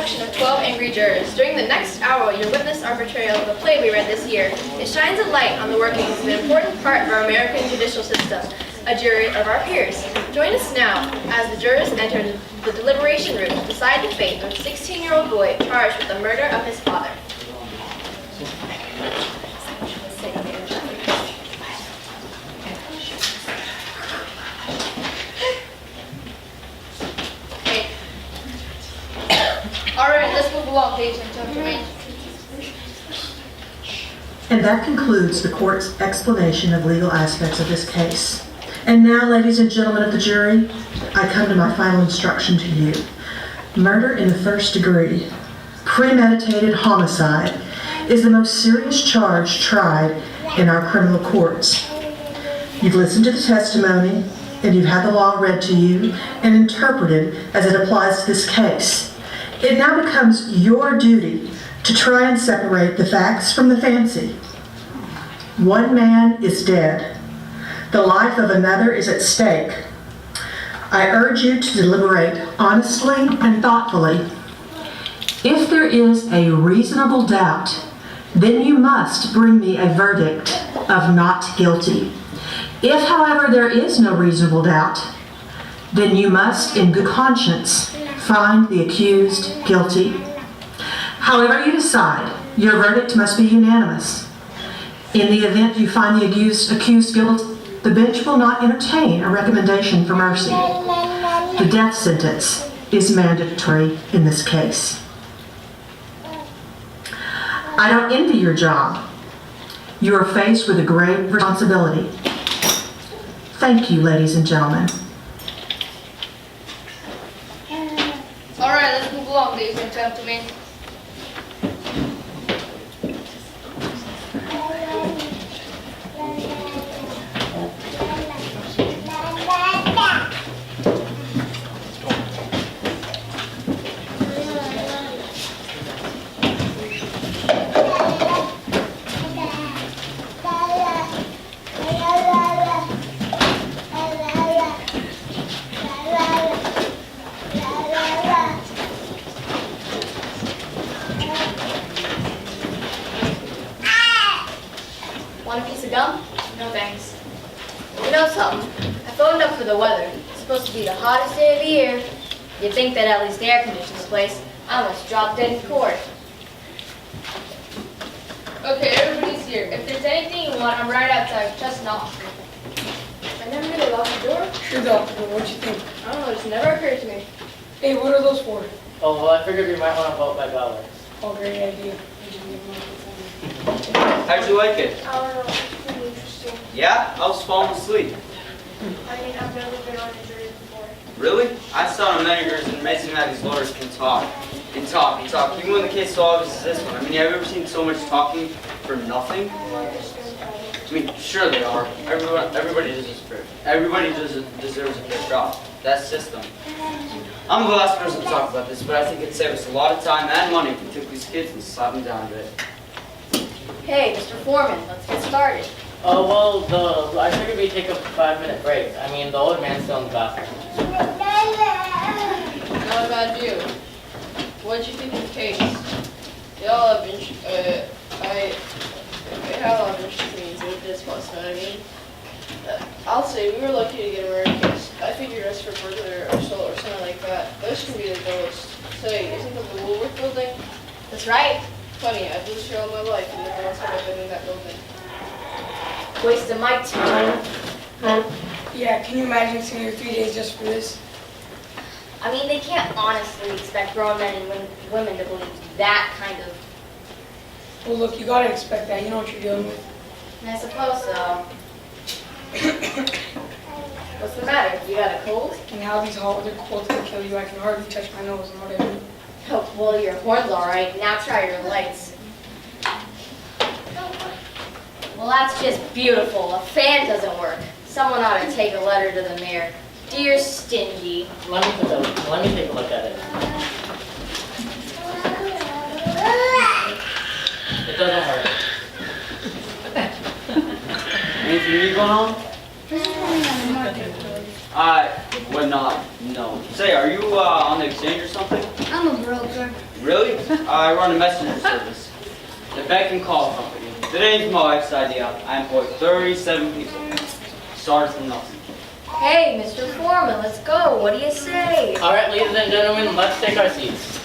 production of 12 Angry Jurors. During the next hour, you'll witness our portrayal of a play we read this year. It shines a light on the workings of an important part of our American judicial system, a jury of our peers. Join us now as the jurors enter the deliberation room to decide the fate of a 16-year-old boy charged with the murder of his father. All right, let's move along, please, and talk to me. And that concludes the court's explanation of legal aspects of this case. And now, ladies and gentlemen of the jury, I come to my final instruction to you. Murder in the first degree, premeditated homicide, is the most serious charge tried in our criminal courts. You've listened to the testimony, and you've had the law read to you and interpreted as it applies to this case. It now becomes your duty to try and separate the facts from the fancy. One man is dead. The life of another is at stake. I urge you to deliberate honestly and thoughtfully. If there is a reasonable doubt, then you must bring me a verdict of not guilty. If, however, there is no reasonable doubt, then you must, in good conscience, find the accused guilty. However you decide, your verdict must be unanimous. In the event you find the accused guilty, the bench will not entertain a recommendation for mercy. The death sentence is mandatory in this case. I don't envy your job. You are faced with a grave responsibility. Thank you, ladies and gentlemen. All right, let's move along, ladies and gentlemen. Want a piece of gum? No thanks. You know something? I phoned up for the weather. It's supposed to be the hottest day of the year. You'd think that at least air conditions the place. I almost dropped dead in court. Okay, everybody's here. If there's anything you want, I'm right outside. Just knock. I never really locked the door. Sure, locked the door. What'd you think? I don't know, it's never occurred to me. Hey, what are those for? Oh, well, I figured we might want to vote by ballot. Oh, great idea. How'd you like it? I don't know, it's pretty interesting. Yeah? I was falling asleep. I mean, I've never been on a jury before. Really? I saw managers and amazing how these lawyers can talk. They talk. Even when the case is so obvious as this one. I mean, have you ever seen so much talking for nothing? I mean, sure they are. Everybody deserves a fair trial. That system. I'm the last person to talk about this, but I think it'd save us a lot of time and money if we took these kids and slapped them down a bit. Hey, Mr. Foreman, let's get started. Oh, well, I figured we'd take a 5-minute break. I mean, the old man's still in the bathroom. Not about you. What'd you think of the case? They all have been, they have all been interesting with this plus, know what I mean? I'll say we were lucky to get a murder case. I figured us for burglar or assault or something like that. Those can be the ghost. Say, isn't the Woolworth building? That's right. Funny, I've lived here all my life and never once have I been in that building. Wasting my time. Yeah, can you imagine sitting here 3 days just for this? I mean, they can't honestly expect grown men and women to believe that kind of... Well, look, you gotta expect that. You know what you're dealing with. I suppose so. What's the matter? You got a cold? And how these hot weather colds can kill you, I can hardly touch my nose. Know what I mean? Oh, well, your horn's all right. Now try your legs. Well, that's just beautiful. A fan doesn't work. Someone ought to take a letter to the mayor. Dear Stingy. Let me take a look at it. It doesn't hurt. Anything new going on? I would not know. Say, are you on the exchange or something? I'm a broker. Really? I run a messenger service. The Beck and Call Company. Today's my wife's idea. I employ 37 people. Started from nothing. Hey, Mr. Foreman, let's go. What do you say? All right, ladies and gentlemen, let's take our seats.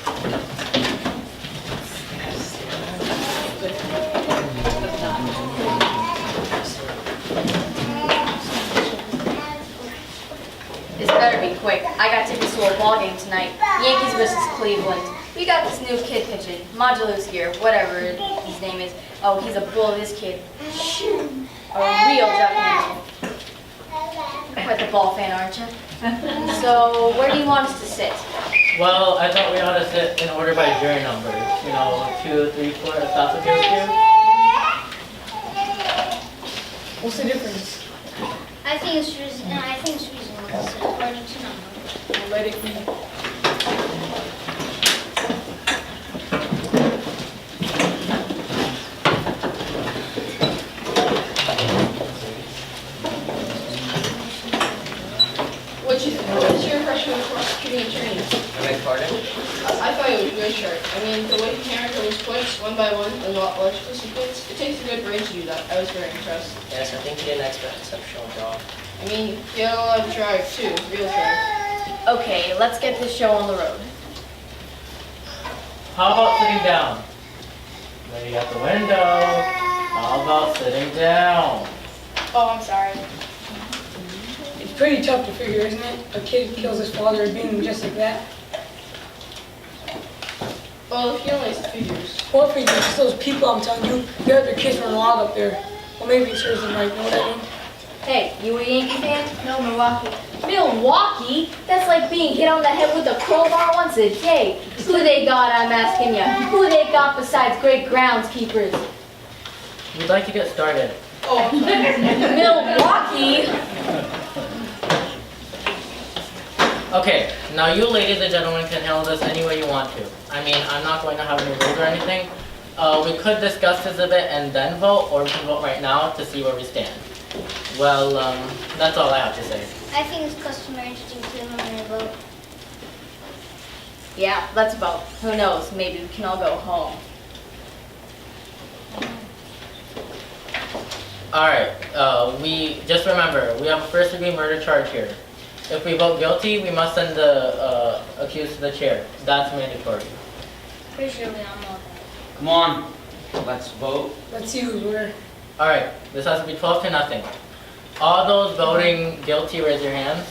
This better be quick. I got tickets to a ball game tonight. Yankees versus Cleveland. We got this new kid pitching. Modulus here, whatever his name is. Oh, he's a bull, this kid. A real Jack Handle. Quite the ball fan, aren't you? So, where do you want us to sit? Well, I thought we ought to sit in order by jury numbers. You know, 2, 3, 4, if that's okay with you. What's the difference? I think it's reasonable to sit according to number. I'll let it be. What's your impression of prosecuting attorneys? I beg pardon? I thought it was very sharp. I mean, the way he hammered those points one by one, the electrical sequence, it takes a good brain to do that. I was very impressed. Yes, I think he did an exceptional job. I mean, he had a lot of drive too, real drive. Okay, let's get this show on the road. How about sitting down? Lady at the window. How about sitting down? Oh, I'm sorry. It's pretty tough to figure, isn't it? A kid kills his father and beating him just like that. Well, if you only figures. Poor figures, it's those people I'm telling you, they have their kids run wild up there. Well, maybe it serves them right, you know what I mean? Hey, you a Yankee fan? No, Milwaukee. Milwaukee? That's like being hit on the head with a crowbar once a day. Who they got, I'm asking ya? Who they got besides great groundskeepers? We'd like to get started. Oh, I'm sorry. Milwaukee? Okay, now you ladies and gentlemen can handle this any way you want to. I mean, I'm not going to have any rules or anything. We could discuss this a bit and then vote, or we can vote right now to see where we stand. Well, that's all I have to say. I think it's customary to do preliminary vote. Yeah, let's vote. Who knows, maybe we can all go home. Alright, we just remember, we have a first degree murder charge here. If we vote guilty, we must send the accused to the chair. That's mandatory. Pretty sure we all know that. Come on, let's vote. Let's see who's where. Alright, this has to be 12-0. All those voting guilty, raise your hands.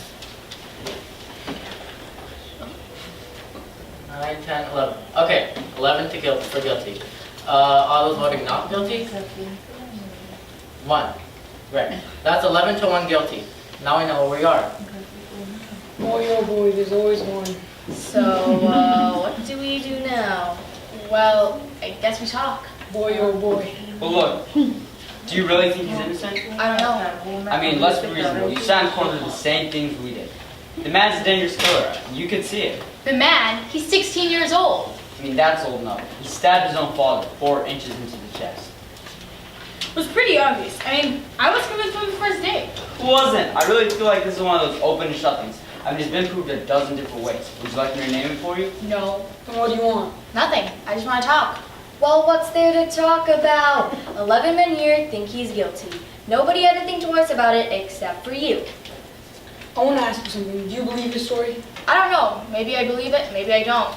9, 10, 11. Okay, 11 for guilty. All those voting not guilty? 1. Right. That's 11-1 guilty. Now we know where we are. Boy, oh boy, there's always one. So, what do we do now? Well, I guess we talk. Boy, oh boy. But look, do you really think he's innocent? I don't know. I mean, let's be reasonable. You signed for the same things we did. The man's a dangerous killer. You could see it. The man, he's 16 years old. I mean, that's old enough. He stabbed his own father 4 inches into the chest. It was pretty obvious. I mean, I was convinced from the first day. Who wasn't? I really feel like this is one of those open and shut things. I mean, it's been proved a dozen different ways. Would you like me to name it for you? No. And what do you want? Nothing. I just want to talk. Well, what's there to talk about? 11 men here think he's guilty. Nobody had to think twice about it except for you. I want to ask you something. Do you believe this story? I don't know. Maybe I believe it, maybe I don't.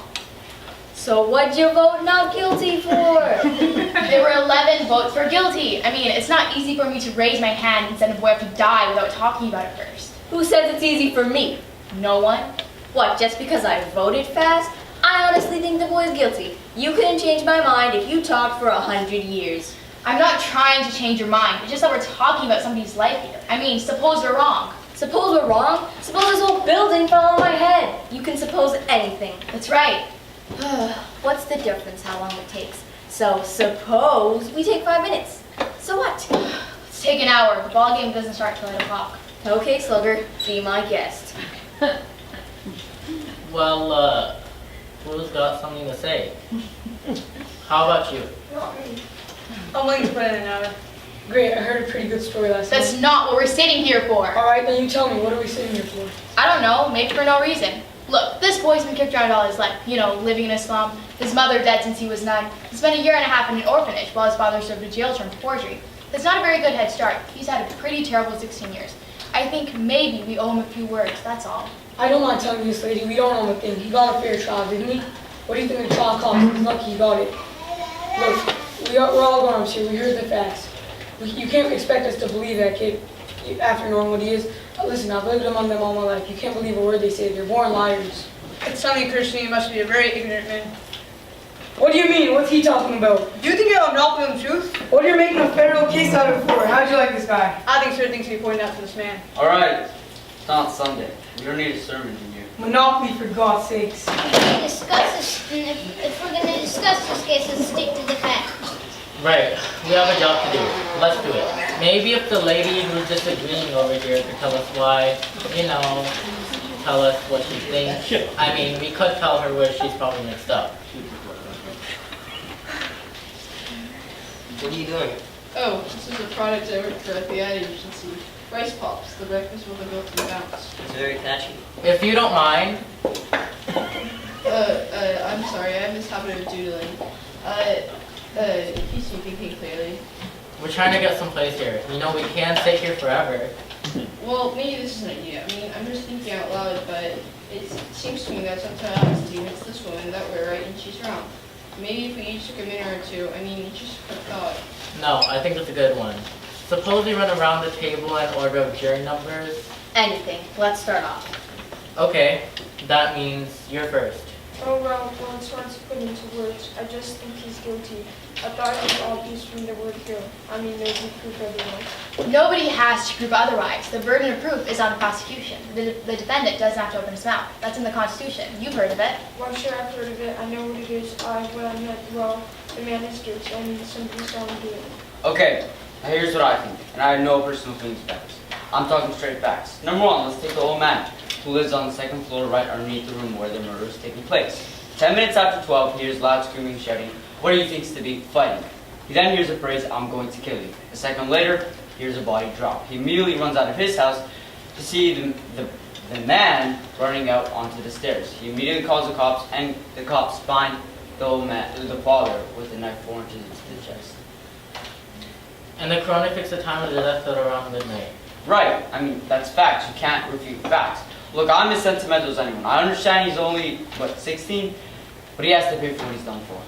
So what'd you vote not guilty for? There were 11 votes for guilty. I mean, it's not easy for me to raise my hand and send a boy up to die without talking about it first. Who says it's easy for me? No one? What, just because I voted fast? I honestly think the boy's guilty. You couldn't change my mind if you talked for 100 years. I'm not trying to change your mind. It's just that we're talking about somebody's life here. I mean, suppose we're wrong. Suppose we're wrong? Suppose this whole building fell on my head. You can suppose anything. That's right. What's the difference how long it takes? So suppose we take 5 minutes. So what? Let's take an hour. The ball game doesn't start till 8 o'clock. Okay, Slugger, be my guest. Well, who's got something to say? How about you? I'm willing to put in an hour. Great, I heard a pretty good story last That's night. not what we're sitting here for. All right, then you tell me, what are we sitting here for? I don't know. Maybe for no reason. Look, this boy's been kicked around all his life, living in a slum, his mother dead since he was 9. He spent a year and a half in an orphanage while his father served a jail term for forgery. That's not a very good head start. He's had a pretty terrible 16 years. I think maybe we owe him a few words, that's all. I don't mind telling you this, lady. We don't owe him a thing. He got a fair trial, didn't he? What do you think the trial cost? He's lucky he got it. Look, we're all grown-ups here. We heard the facts. You can't expect us to believe that kid after knowing what he is. Listen, I've lived among them all my life. You can't believe a word they say. They're born liars. It's funny, Christian, you must be a very ignorant man. What do you mean? What's he talking about? Do you think you're not telling the truth? What are you making a federal case out of for? How'd you like this guy? I think certain things should be pointed out to this man. All right, it's not Sunday. We don't need a sermon in here. Monopoly, for God's sakes. If we're going to discuss this case, let's stick to the facts. Right, we have a job to do. Let's do it. Maybe if the lady who's disagreeing over here could tell us why, tell us what she thinks. I mean, we could tell her where she's probably mixed up. What are you doing? Oh, this is a product I worked for at the ad agency. Rice Pops, the breakfast with a built-in bounce. It's very catchy. If you don't mind, I'm sorry, I have this habit of doodling. Keeps me thinking clearly. we're trying to get someplace here. We can't stay here forever. Well, maybe this is an idea. I mean, I'm just thinking out loud, but it seems to me that sometimes it's this woman that we're right and she's wrong. Maybe if we each took a minute or two, just a thought. No, I think it's a good one. Suppose we run around the table and order of jury numbers? Anything. Let's start off. Okay, that means you're first. Oh well, it's hard to put into words. I just think he's guilty. I thought it was obvious from the word kill. There's no proof otherwise. Nobody has to prove otherwise. The burden of proof is on the prosecution. The defendant doesn't have to open his mouth. That's in the Constitution. You've heard of it. Well, sure, I've heard of it. I know what it is. The man is guilty. Somebody saw him do it. Okay, now here's what I think, and I have no personal feelings about this. I'm talking straight facts. Number one, let's take the old man who lives on the second floor right underneath the room where the murder is taking place. 10 minutes after 12, he hears loud screaming and shouting, what he thinks to be fighting. He then hears the phrase, I'm going to kill you. A second later, he hears a body drop. He immediately runs out of his house to see the man running out onto the stairs. He immediately calls the cops, and the cops find the father with a knife 4 inches into the chest. And the coroner fixed the time of the death at around midnight. Right, that's facts. You can't refute facts. Look, I'm as sentimental as anyone. I understand he's only, 16? But he has to pay for what he's done for.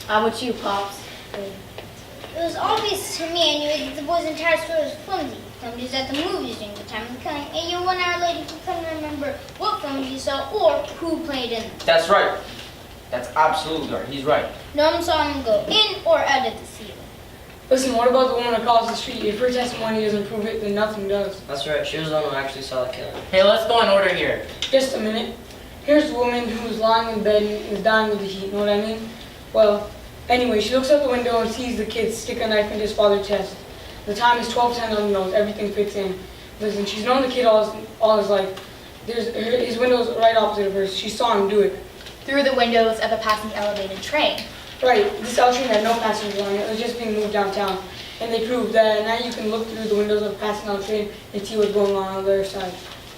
How about you, Pops? It was obvious to me anyway that the boy's entire story was flimsy. Filmed these at the movies during the time of the killing, and you 1 hour later you couldn't remember what films you saw or who played in them. That's right. That's absolutely right. He's right. No one saw him go in or out of the ceiling. Listen, what about the woman across the street? If her testimony doesn't prove it, then nothing does. That's right. She was the one who actually saw the killing. Hey, let's go in order here. Just a minute. Here's the woman who's lying in bed and is dying with the heat, know what I mean? Well, anyway, she looks out the window and sees the kid stick a knife into his father's chest. The time is 12:10 on the nose. Everything fits in. Listen, she's known the kid all his life. His window's right opposite of hers. She saw him do it. Through the windows of a passing elevated train. Right, this L train had no passengers on it. It was just being moved downtown. And they proved that now you can look through the windows of a passing L train and see what's going on the other side.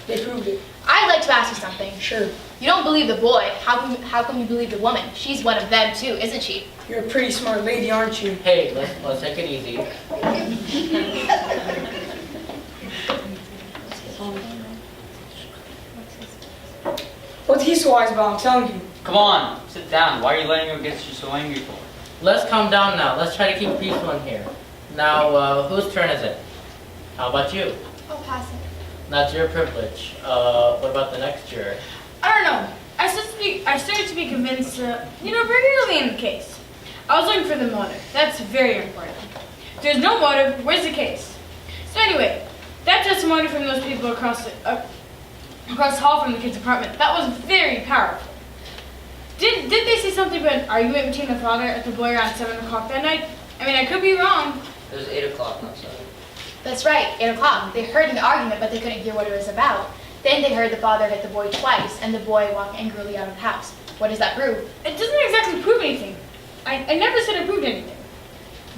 They proved it. I'd like to ask you something. Sure. You don't believe the boy. How come you believe the woman? She's one of them too, isn't she? You're a pretty smart lady, aren't you? Hey, let's take it easy. What's he so wise about? I'm telling you. Come on, sit down. Why are you letting him get you so angry for? Let's calm down now. Let's try to keep peaceful in here. Now, whose turn is it? How about you? I'll pass it. That's your privilege. What about the next juror? I don't know. I started to be convinced, pretty early in the case. I was looking for the motive. That's very important. If there's no motive, where's the case? So anyway, that testimony from those people across the hall from the kid's apartment, that was very powerful. Did they say something about an argument between the father and the boy around 7 o'clock that night? I could be wrong. It was 8 o'clock, not 7. That's right, 8 o'clock. They heard an argument, but they couldn't hear what it was about. Then they heard the father hit the boy twice, and the boy walk angrily out of the house. What does that prove? It doesn't exactly prove anything. I never said it proved anything.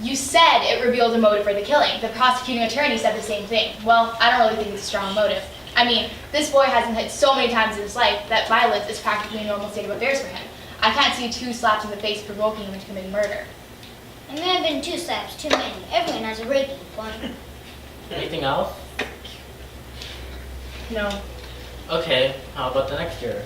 You said it revealed a motive for the killing. The prosecuting attorney said the same thing. Well, I don't really think it's a strong motive. I mean, this boy has been hit so many times in his life that violence is practically a normal state of affairs for him. I can't see 2 slaps in the face provoking him into committing murder. It may have been 2 slaps, too many. Everyone has a breaking point. Anything else? No. Okay, how about the next year?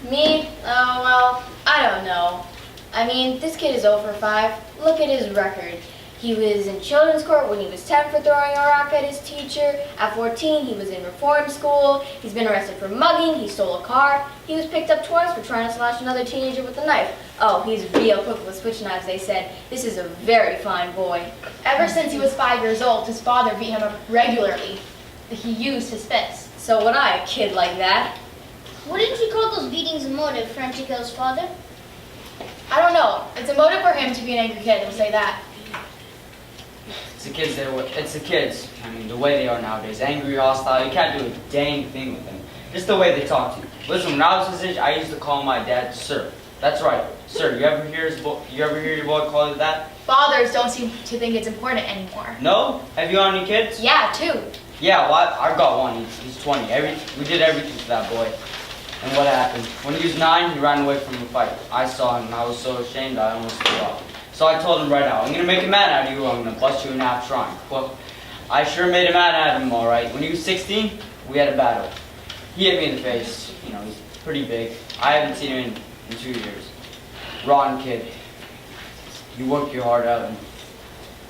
Me? Oh, well, I don't know. I mean, this kid is 0 for 5. Look at his record. He was in children's court when he was 10 for throwing a rock at his teacher. At 14, he was in reform school. He's been arrested for mugging. He stole a car. He was picked up twice for trying to slash another teenager with a knife. Oh, he's real quick with switch knives, they said. This is a very fine boy. Ever since he was 5 years old, his father beat him up regularly. He used his fists. So would I, a kid like that? Wouldn't you call those beatings a motive for him to kill his father? I don't know. It's a motive for him to be an angry kid, we'll say that. It's the kids it's the kids. I mean, the way they are nowadays. Angry, hostile. You can't do a dang thing with them. Just the way they talk to you. Listen, when I was his age, I used to call my dad sir. That's right, sir. You ever hear your boy call you that? Fathers don't seem to think it's important anymore. No? Have you got any kids? Yeah, 2. Yeah, well, I've got one. He's 20. We did everything for that boy. And what happened? When he was 9, he ran away from a fight. I saw him and I was so ashamed I almost threw up. So I told him right out, I'm gonna make a man out of you, or I'm gonna bust you in half trying. Well, I sure made a man out of him, all right. When he was 16, we had a battle. He hit me in the face. You know, he's pretty big. I haven't seen him in 2 years. Rotten kid. You work your heart out.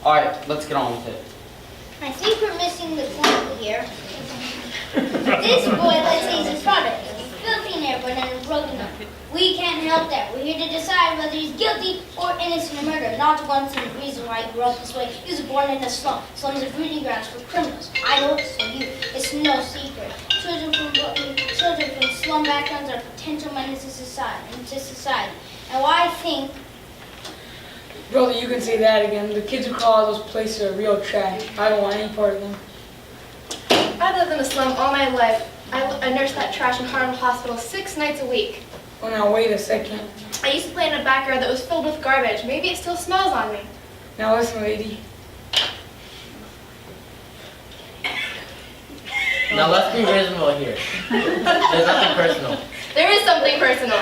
All right, let's get on with it. I think we're missing the point here. This boy, let's say he's his father. He's a filthy neighborhood and a broken up. We can't help that. We're here to decide whether he's guilty or innocent of murder. Not once the reason why he grew up this way. He was born in a slum. Slums are breeding grounds for criminals. I know it's so you. It's no secret. Children from slum backgrounds are potential menaces to society. And why I think Brother, you can say that again. The kids who call all those places are real trash. I don't want any part of them. I lived in a slum all my life. I nursed that trash in Harlem Hospital 6 nights a week. Oh, now wait a second. I used to play in a backyard that was filled with garbage. Maybe it still smells on me. Now listen, lady. Now let's be reasonable here. There's nothing personal. There is something personal.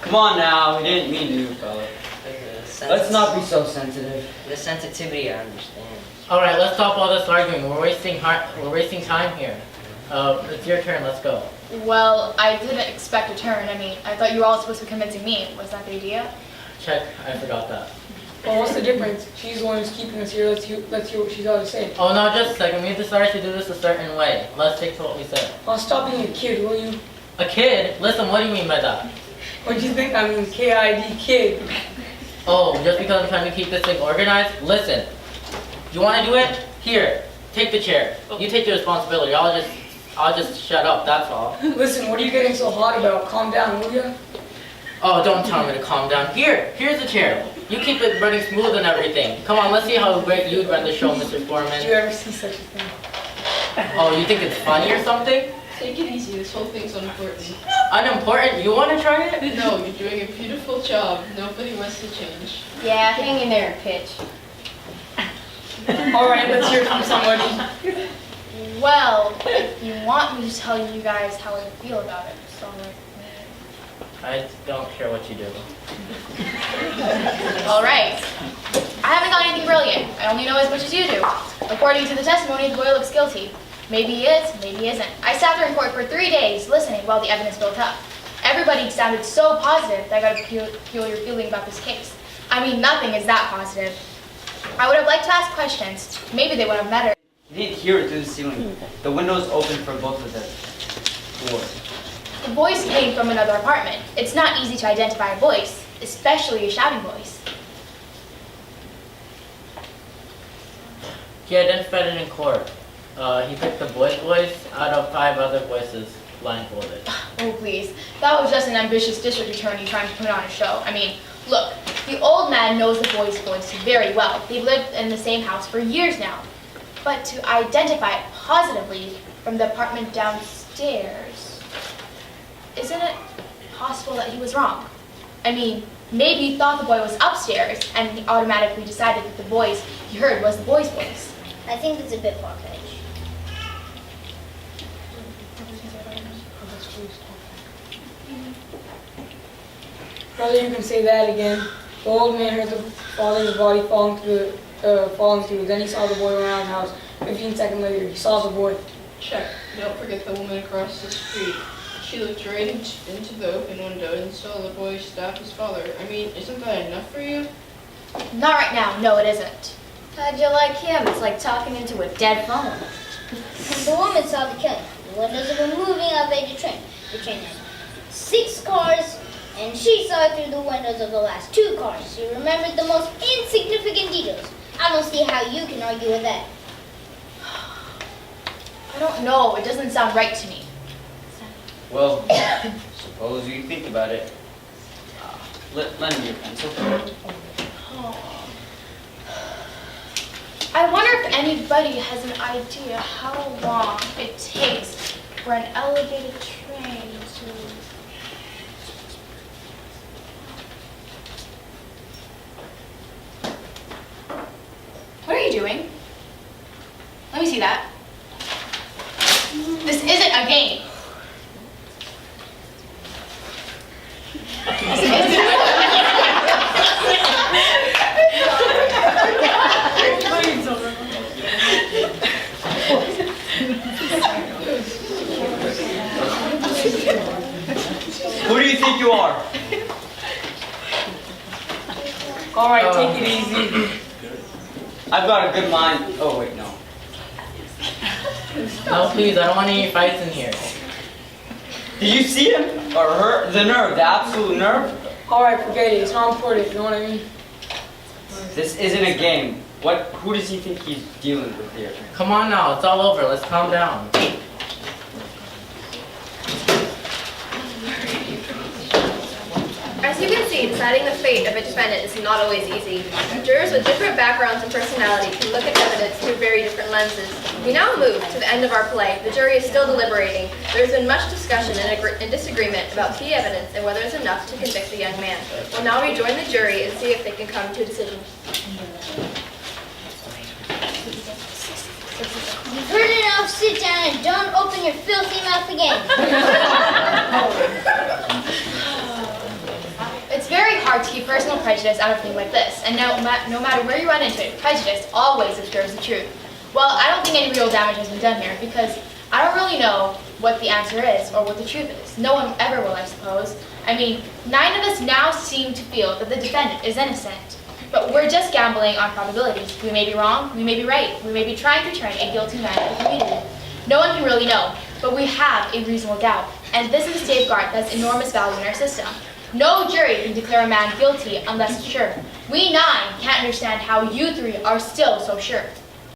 Come on now, we didn't mean to, fella. Let's not be so sensitive. The sensitivity, I understand. All right, let's stop all this arguing. We're wasting time here. It's your turn. Let's go. Well, I didn't expect a turn. I mean, I thought you were all supposed to be convincing me. Was that the idea? Check. I forgot that. Well, what's the difference? She's the one who's keeping us here. Let's hear what she's got to say. Oh no, just a second. We decided to do this a certain way. Let's stick to what we said. Well, stop being a kid, will you? A kid? Listen, what do you mean by that? What do you think I mean, K-I-D, kid? Oh, just because I'm trying to keep this thing organized? Listen, you want to do it? Here, take the chair. You take the responsibility. I'll just shut up, that's all. Listen, what are you getting so hot about? Calm down, will you? Oh, don't tell me to calm down. Here's the chair. You keep it running smooth and everything. Come on, let's see how great you'd run the show, Mr. Did Foreman. you ever see such a thing? Oh, you think it's funny or something? Take it easy, this whole thing's unimportant. Unimportant? You want to try it? No, you're doing a beautiful job. Nobody wants to change. Yeah, hang in there and pitch. All right, let's hear from somebody. Well, if you want me to tell you guys how I feel about it, so I don't care what you do. all right. I haven't got anything brilliant. I only know as much as you do. According to the testimony, the boy looks guilty. Maybe he is, maybe he isn't. I sat there in court for 3 days listening while the evidence built up. Everybody sounded so positive that I got a peculiar feeling about this case. I mean, nothing is that positive. I would have liked to ask questions. Maybe they would have mattered. You didn't hear it through the ceiling. The window's open for both of them. Doors. The voice came from another apartment. It's not easy to identify a voice, especially a shouting voice. He identified it in court. He picked the boy's voice out of 5 other voices blindfolded. Oh, please. That was just an ambitious district attorney trying to put on a show. I mean, look, the old man knows the boy's voice very well. They've lived in the same house for years now. But to identify it positively from the apartment downstairs, isn't it possible that he was wrong? I mean, maybe he thought the boy was upstairs and he automatically decided that the voice he heard was the boy's voice. I think it's a bit far-fetched. Brother, you can say that again. The old man heard the father's body falling through. Then he saw the boy around the house. 15 seconds later, he saw the boy. Check. Don't forget the woman across the street. She looked right into the open window and saw the boy stab his father. I mean, isn't that enough for you? Not right now. No, it isn't. How'd you like him? It's like talking into a dead phone. The woman saw the killing. The windows of a moving elevated train. The train had 6 cars, and she saw it through the windows of the last 2 cars. She remembered the most insignificant details. I don't see how you can argue with that. I don't know. It doesn't sound right to me. Well, suppose you think about it. Lend me your pencil. I wonder if anybody has an idea how long it takes for an elevated train to... What are you doing? Let me see that. This isn't a game. Who do you think you are? All right, take it easy. I've got a good mind. Oh wait, no. No, please, I don't want any fights in here. Did you see him or her? The nerve, the absolute nerve. All right, forget it. It's how important. You know what I mean? This isn't a game. Who does he think he's dealing with here? Come on now, it's all over. Let's calm down. As you can see, deciding the fate of a defendant is not always easy. Jurors with different backgrounds and personality can look at evidence through very different lenses. We now move to the end of our play. The jury is still deliberating. There has been much discussion and disagreement about key evidence and whether it's enough to convict the young man. We'll now rejoin the jury and see if they can come to a decision. You've heard enough. Sit down and don't open your filthy mouth again. It's very hard to keep personal prejudice out of things like this, and no matter where you run into it, prejudice always obscures the truth. Well, I don't think any real damage has been done here, because I don't really know what the answer is, or what the truth is. No one ever will, I suppose. I mean, 9 of us now seem to feel that the defendant is innocent, but we're just gambling on probabilities. We may be wrong, we may be right, we may be trying to turn a guilty man into the community. No one can really know, but we have a reasonable doubt, and this is a safeguard that's enormous value in our system. No jury can declare a man guilty unless it's sure. We 9 can't understand how you 3 are still so sure.